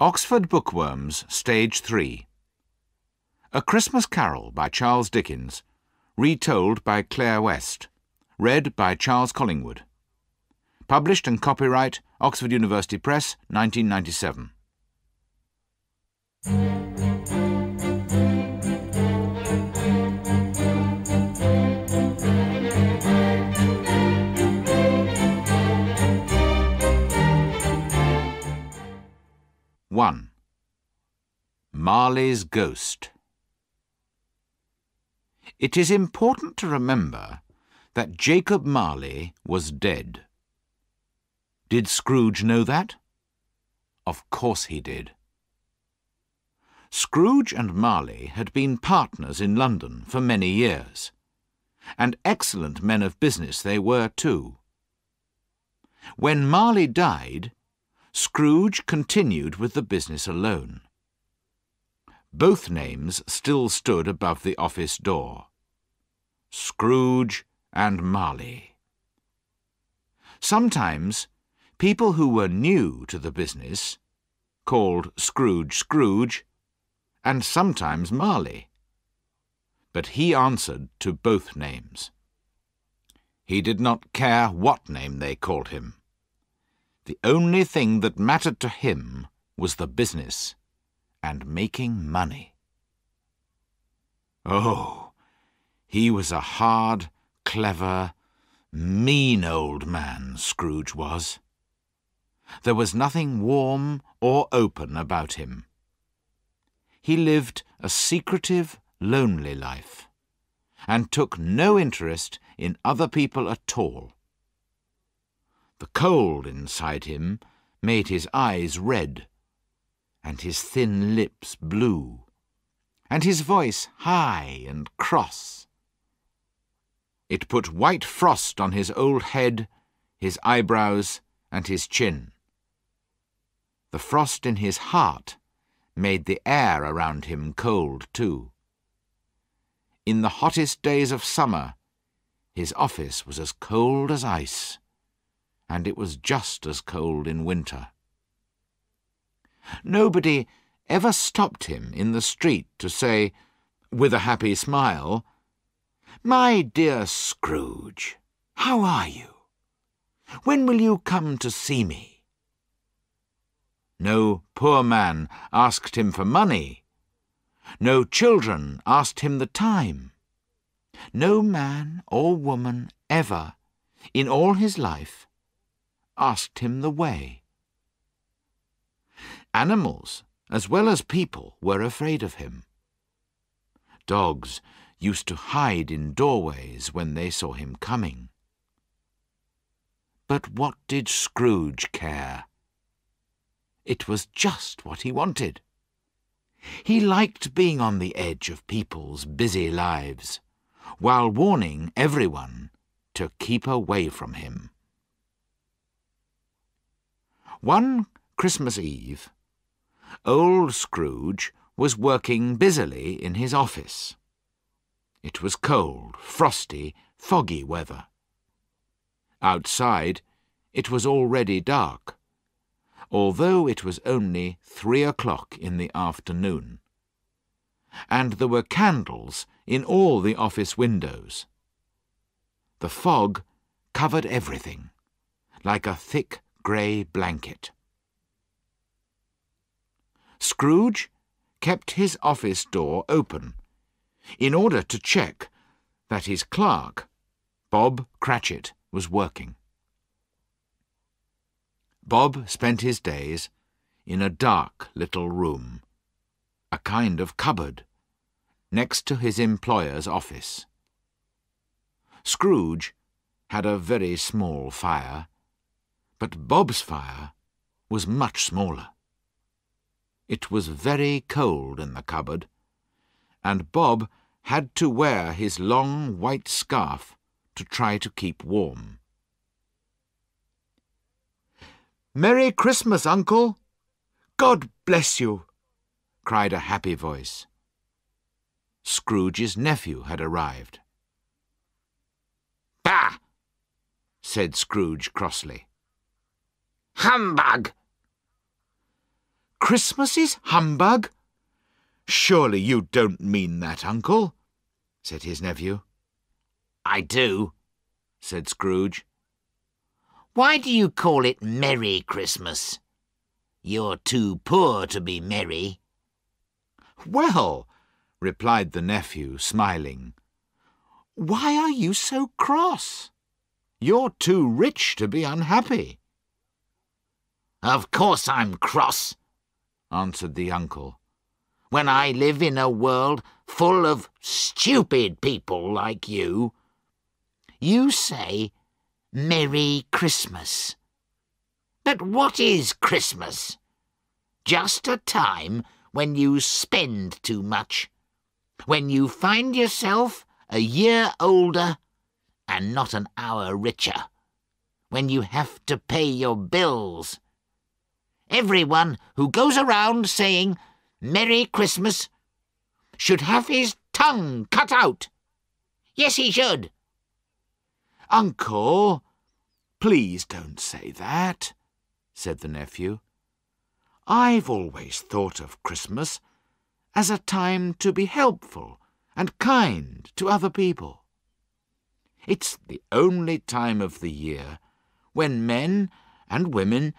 Oxford Bookworms, Stage 3. A Christmas Carol by Charles Dickens, retold by Claire West, read by Charles Collingwood. Published and copyright Oxford University Press, 1997. One. Marley's Ghost. It is important to remember that Jacob Marley was dead. Did Scrooge know that? Of course he did. Scrooge and Marley had been partners in London for many years, and excellent men of business they were too. When Marley died, Scrooge continued with the business alone. Both names still stood above the office door. Scrooge and Marley. Sometimes people who were new to the business called Scrooge Scrooge, and sometimes Marley. But he answered to both names. He did not care what name they called him. The only thing that mattered to him was the business and making money. Oh, he was a hard, clever, mean old man, Scrooge was. There was nothing warm or open about him. He lived a secretive, lonely life, and took no interest in other people at all. The cold inside him made his eyes red, and his thin lips blue, and his voice high and cross. It put white frost on his old head, his eyebrows, and his chin. The frost in his heart made the air around him cold too. In the hottest days of summer, his office was as cold as ice, and it was just as cold in winter. Nobody ever stopped him in the street to say, with a happy smile, "My dear Scrooge, how are you? When will you come to see me?" No poor man asked him for money. No children asked him the time. No man or woman ever, in all his life, asked him the way. Animals, as well as people, were afraid of him. Dogs used to hide in doorways when they saw him coming. But what did Scrooge care? It was just what he wanted. He liked being on the edge of people's busy lives, while warning everyone to keep away from him. One Christmas Eve, old Scrooge was working busily in his office. It was cold, frosty, foggy weather. Outside, it was already dark, although it was only 3 o'clock in the afternoon, and there were candles in all the office windows. The fog covered everything, like a thick grey blanket. Scrooge kept his office door open in order to check that his clerk, Bob Cratchit, was working. Bob spent his days in a dark little room, a kind of cupboard, next to his employer's office. Scrooge had a very small fire, but Bob's fire was much smaller. It was very cold in the cupboard, and Bob had to wear his long white scarf to try to keep warm. "Merry Christmas, Uncle! God bless you!" cried a happy voice. Scrooge's nephew had arrived. "Bah!" said Scrooge crossly. "Humbug!" Christmas is humbug? Surely you don't mean that, Uncle, said his nephew. I do, said Scrooge. Why do you call it Merry Christmas? You're too poor to be merry. Well, replied the nephew, smiling, why are you so cross? You're too rich to be unhappy. Of course I'm cross, answered the uncle, when I live in a world full of stupid people like you. You say Merry Christmas. But what is Christmas? Just a time when you spend too much, when you find yourself a year older and not an hour richer, when you have to pay your bills. Everyone who goes around saying Merry Christmas should have his tongue cut out. Yes, he should. Uncle, please don't say that, said the nephew. I've always thought of Christmas as a time to be helpful and kind to other people. It's the only time of the year when men and women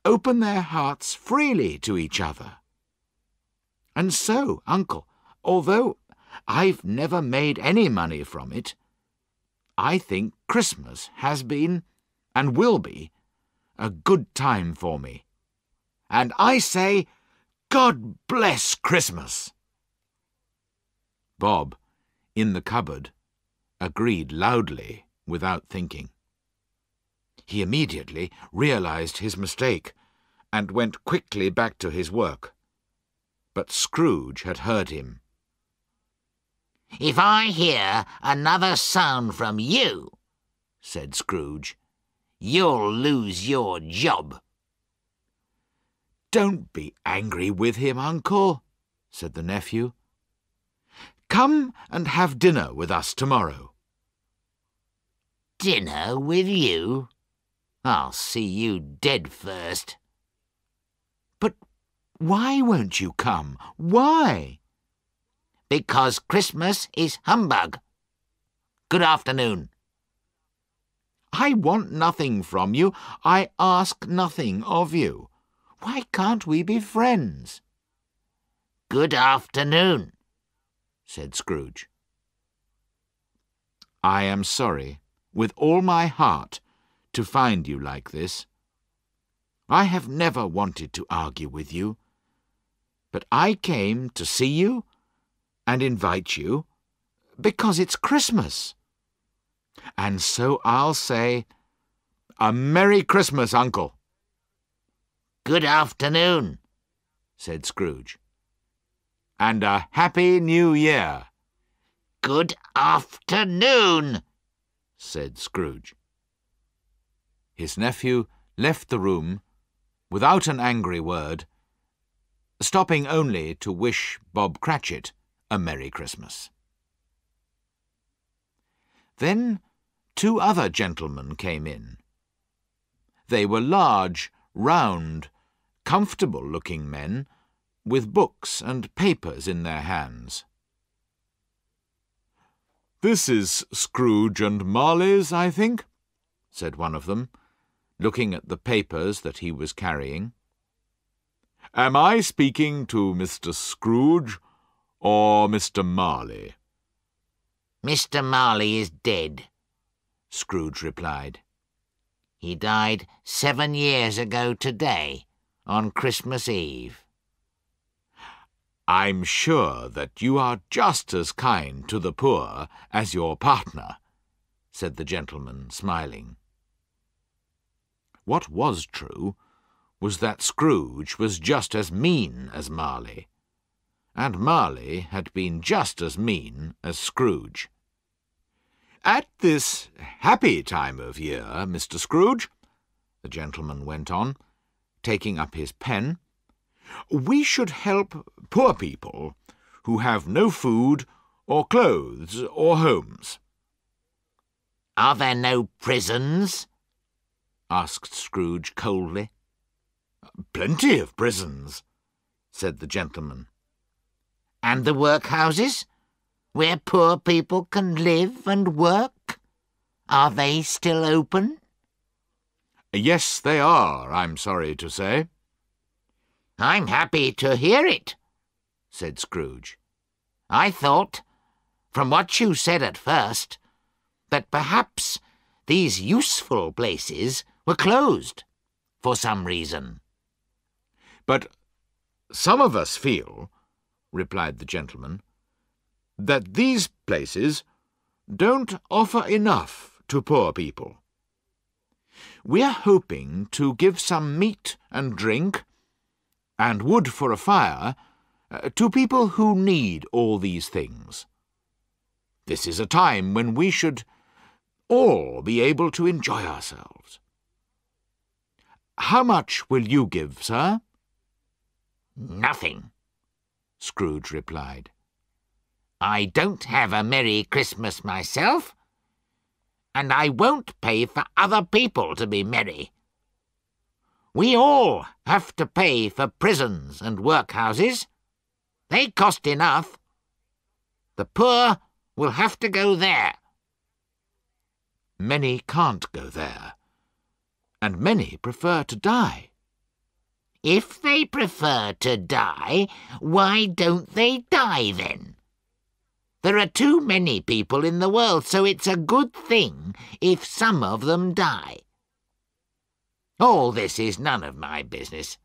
open their hearts freely to each other. And so, Uncle, although I've never made any money from it, I think Christmas has been, and will be, a good time for me. And I say, God bless Christmas! Bob, in the cupboard, agreed loudly without thinking. He immediately realized his mistake and went quickly back to his work. But Scrooge had heard him. If I hear another sound from you, said Scrooge, you'll lose your job. Don't be angry with him, Uncle, said the nephew. Come and have dinner with us tomorrow. Dinner with you? I'll see you dead first. But why won't you come? Why? Because Christmas is humbug. Good afternoon. I want nothing from you. I ask nothing of you. Why can't we be friends? Good afternoon, said Scrooge. I am sorry, with all my heart, to find you like this. I have never wanted to argue with you, but I came to see you and invite you because it's Christmas. And so I'll say, a Merry Christmas, Uncle. Good afternoon, said Scrooge. And a Happy New Year. Good afternoon, said Scrooge. His nephew left the room without an angry word, stopping only to wish Bob Cratchit a Merry Christmas. Then 2 other gentlemen came in. They were large, round, comfortable-looking men with books and papers in their hands. "This is Scrooge and Marley's, I think," said one of them, looking at the papers that he was carrying. "Am I speaking to Mr. Scrooge or Mr. Marley?" Mr. Marley is dead, Scrooge replied. He died 7 years ago today, on Christmas Eve. "I'm sure that you are just as kind to the poor as your partner," said the gentleman, smiling. What was true was that Scrooge was just as mean as Marley, and Marley had been just as mean as Scrooge. "At this happy time of year, Mr. Scrooge," the gentleman went on, taking up his pen, "we should help poor people who have no food or clothes or homes." Are there no prisons? asked Scrooge coldly. Plenty of prisons, said the gentleman. And the workhouses, where poor people can live and work? Are they still open? Yes, they are, I'm sorry to say. I'm happy to hear it, said Scrooge. I thought, from what you said at first, that perhaps these useful places were closed for some reason. But some of us feel, replied the gentleman, that these places don't offer enough to poor people. We're hoping to give some meat and drink and wood for a fire to people who need all these things. This is a time when we should all be able to enjoy ourselves. How much will you give, sir? Nothing, Scrooge replied. I don't have a Merry Christmas myself, and I won't pay for other people to be merry. We all have to pay for prisons and workhouses. They cost enough. The poor will have to go there. Many can't go there, and many prefer to die. If they prefer to die, why don't they die then? There are too many people in the world, so it's a good thing if some of them die. All this is none of my business.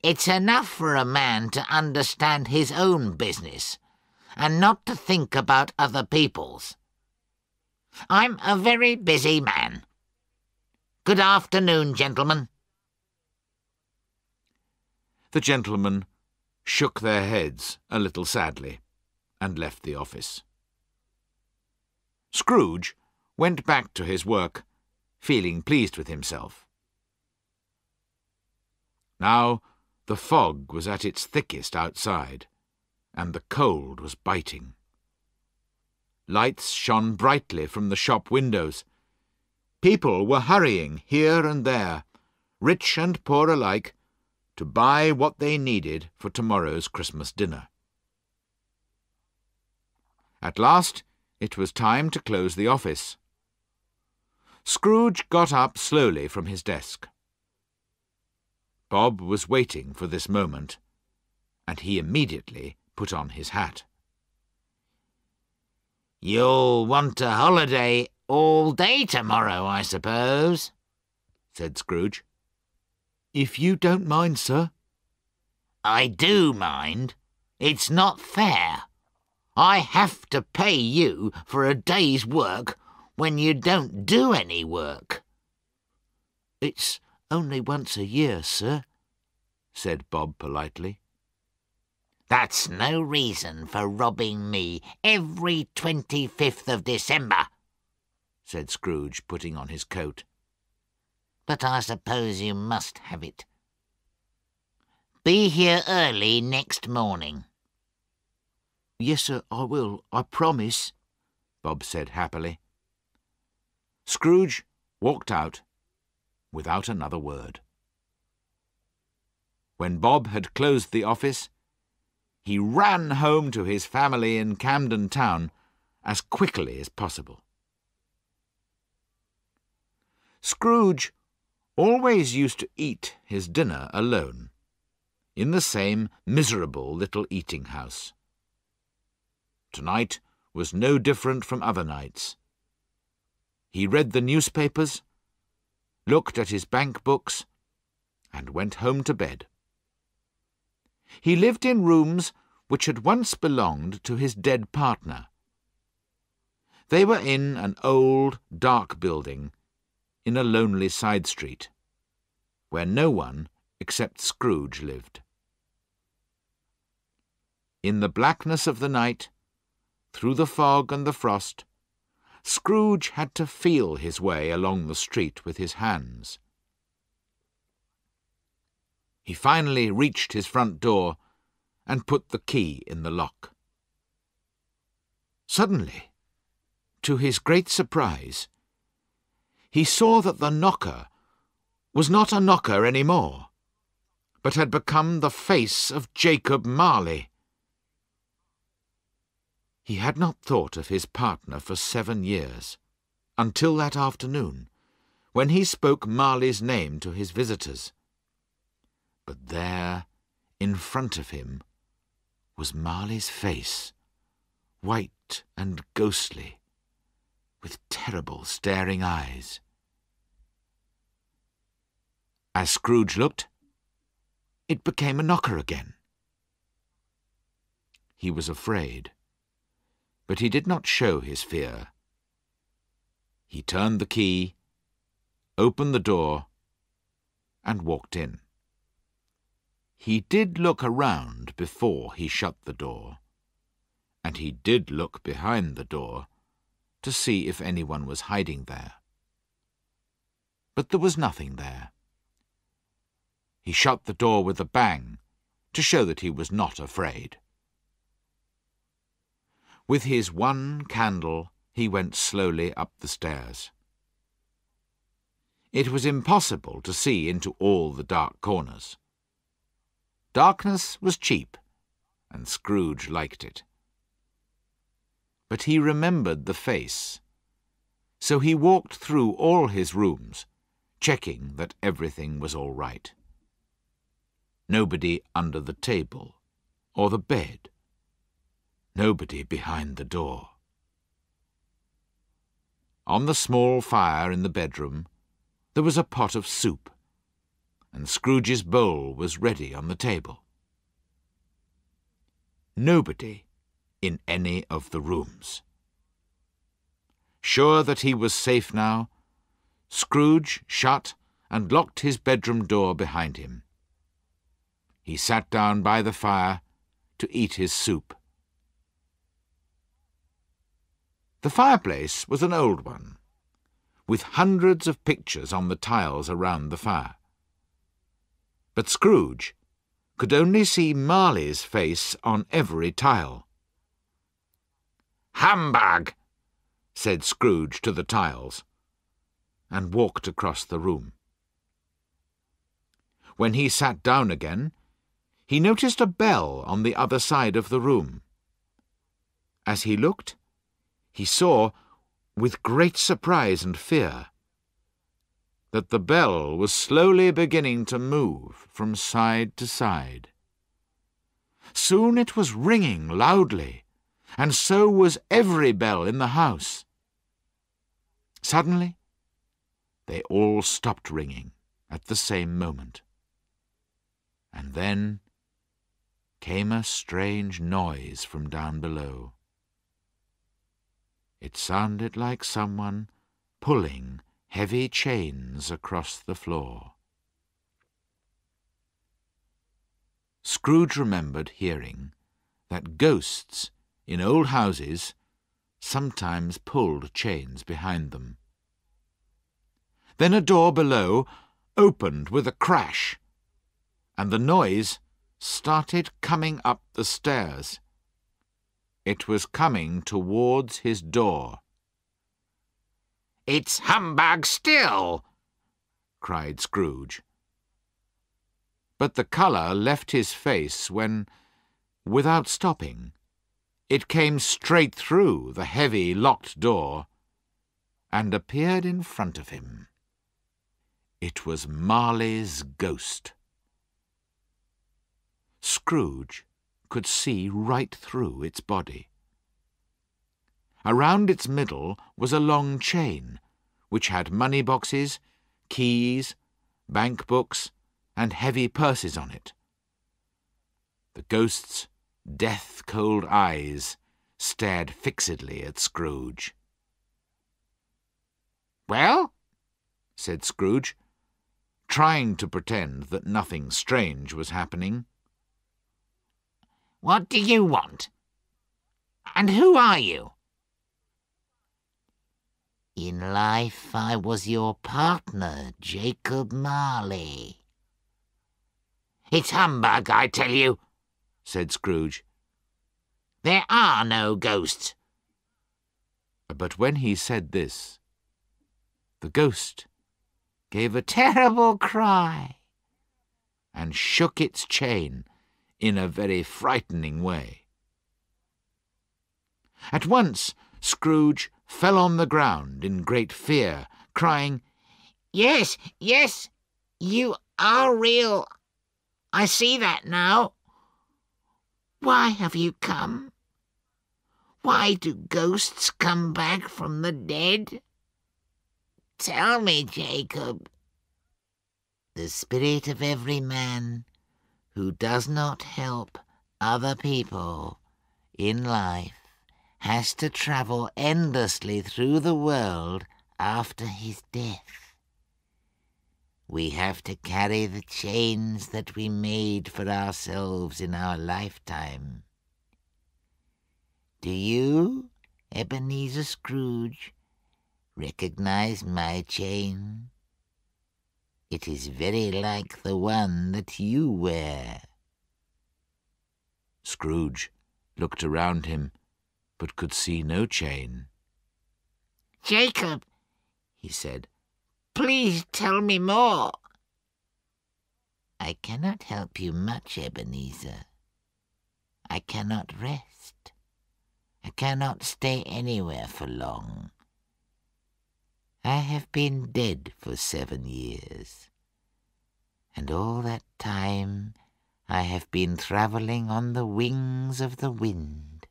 It's enough for a man to understand his own business, and not to think about other people's. I'm a very busy man. Good afternoon, gentlemen. The gentlemen shook their heads a little sadly and left the office. Scrooge went back to his work, feeling pleased with himself. Now the fog was at its thickest outside, and the cold was biting. Lights shone brightly from the shop windows. People were hurrying here and there, rich and poor alike, to buy what they needed for tomorrow's Christmas dinner. At last it was time to close the office. Scrooge got up slowly from his desk. Bob was waiting for this moment, and he immediately put on his hat. You'll want a holiday all day tomorrow, I suppose, said Scrooge. If you don't mind, sir. I do mind. It's not fair. I have to pay you for a day's work when you don't do any work. It's only once a year, sir, said Bob politely. That's no reason for robbing me every 25th of December, said Scrooge, putting on his coat. But I suppose you must have it. Be here early next morning. Yes, sir, I will, I promise, Bob said happily. Scrooge walked out without another word. When Bob had closed the office, he ran home to his family in Camden Town as quickly as possible. Scrooge always used to eat his dinner alone, in the same miserable little eating-house. Tonight was no different from other nights. He read the newspapers, looked at his bank books, and went home to bed. He lived in rooms which had once belonged to his dead partner. They were in an old, dark building in a lonely side street, where no one except Scrooge lived. In the blackness of the night, through the fog and the frost, Scrooge had to feel his way along the street with his hands. He finally reached his front door and put the key in the lock. Suddenly, to his great surprise, he saw that the knocker was not a knocker any more, but had become the face of Jacob Marley. He had not thought of his partner for 7 years, until that afternoon, when he spoke Marley's name to his visitors. But there, in front of him, was Marley's face, white and ghostly, with terrible staring eyes. As Scrooge looked, it became a knocker again. He was afraid, but he did not show his fear. He turned the key, opened the door, and walked in. He did look around before he shut the door, and he did look behind the door to see if anyone was hiding there. But there was nothing there. He shut the door with a bang to show that he was not afraid. With his one candle, he went slowly up the stairs. It was impossible to see into all the dark corners. Darkness was cheap, and Scrooge liked it. But he remembered the face, so he walked through all his rooms, checking that everything was all right. Nobody under the table or the bed. Nobody behind the door. On the small fire in the bedroom, there was a pot of soup, and Scrooge's bowl was ready on the table. Nobody in any of the rooms. Sure that he was safe now, Scrooge shut and locked his bedroom door behind him. He sat down by the fire to eat his soup. The fireplace was an old one, with hundreds of pictures on the tiles around the fire. But Scrooge could only see Marley's face on every tile. "Humbug!" said Scrooge to the tiles, and walked across the room. When he sat down again, he noticed a bell on the other side of the room. As he looked, he saw, with great surprise and fear, that the bell was slowly beginning to move from side to side. Soon it was ringing loudly, and so was every bell in the house. Suddenly, they all stopped ringing at the same moment. And then came a strange noise from down below. It sounded like someone pulling heavy chains across the floor. Scrooge remembered hearing that ghosts in old houses sometimes pulled chains behind them. Then a door below opened with a crash, and the noise started coming up the stairs. It was coming towards his door. "It's humbug still!" cried Scrooge. But the colour left his face when, without stopping, it came straight through the heavy locked door and appeared in front of him. It was Marley's ghost. Scrooge could see right through its body. Around its middle was a long chain, which had money boxes, keys, bank books, and heavy purses on it. The ghost's death-cold eyes stared fixedly at Scrooge. "Well?" said Scrooge, trying to pretend that nothing strange was happening. "What do you want? And who are you?" "In life I was your partner, Jacob Marley." "It's humbug, I tell you," said Scrooge. "There are no ghosts." But when he said this, the ghost gave a terrible cry and shook its chain in a very frightening way. At once Scrooge fell on the ground in great fear, crying, Yes, yes, you are real. I see that now. Why have you come? Why do ghosts come back from the dead? Tell me, Jacob. The spirit of every man who does not help other people in life has to travel endlessly through the world after his death. We have to carry the chains that we made for ourselves in our lifetime. Do you, Ebenezer Scrooge, recognize my chain? It is very like the one that you wear. Scrooge looked around him, but could see no chain. Jacob, he said, please tell me more. I cannot help you much, Ebenezer. I cannot rest. I cannot stay anywhere for long. I have been dead for 7 years, and all that time I have been travelling on the wings of the wind.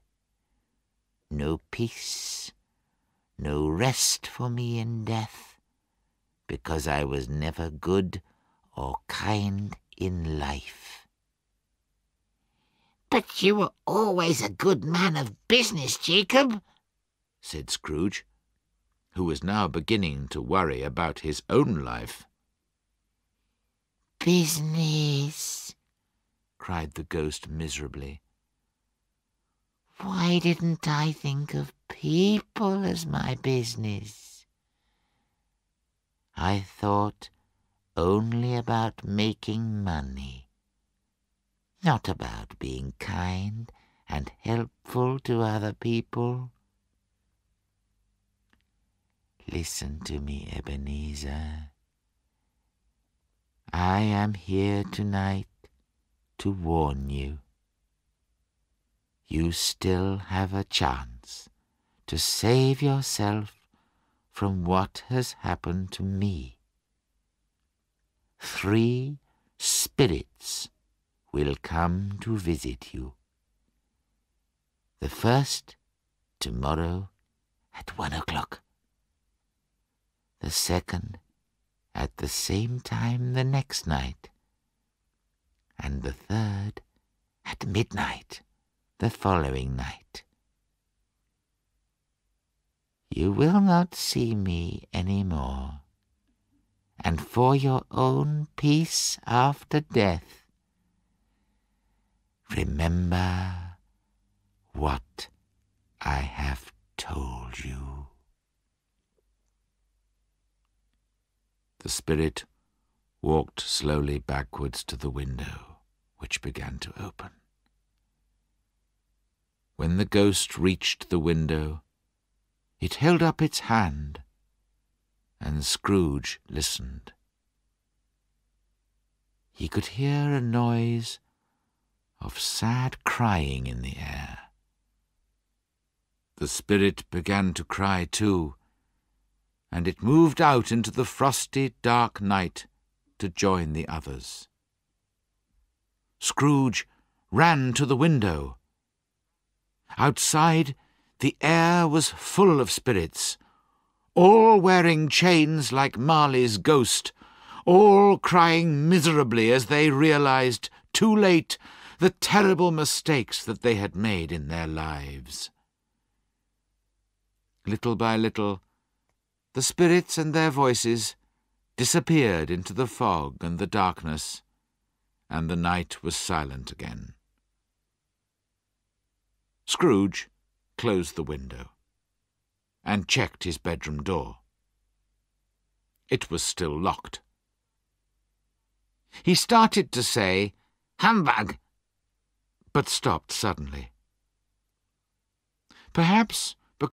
No peace, no rest for me in death, because I was never good or kind in life. But you were always a good man of business, Jacob, said Scrooge, who was now beginning to worry about his own life. Business, cried the ghost miserably. Why didn't I think of people as my business? I thought only about making money, not about being kind and helpful to other people. Listen to me, Ebenezer. I am here tonight to warn you. You still have a chance to save yourself from what has happened to me. 3 spirits will come to visit you. The first tomorrow at 1 o'clock. The second at the same time the next night. And the third at midnight the following night. You will not see me any more, and for your own peace after death, remember what I have told you. The spirit walked slowly backwards to the window, which began to open. When the ghost reached the window, it held up its hand, and Scrooge listened. He could hear a noise of sad crying in the air. The spirit began to cry too, and it moved out into the frosty, dark night to join the others. Scrooge ran to the window. Outside, the air was full of spirits, all wearing chains like Marley's ghost, all crying miserably as they realized, too late, the terrible mistakes that they had made in their lives. Little by little, the spirits and their voices disappeared into the fog and the darkness, and the night was silent again. Scrooge closed the window and checked his bedroom door. It was still locked. He started to say, "Humbug," but stopped suddenly. Perhaps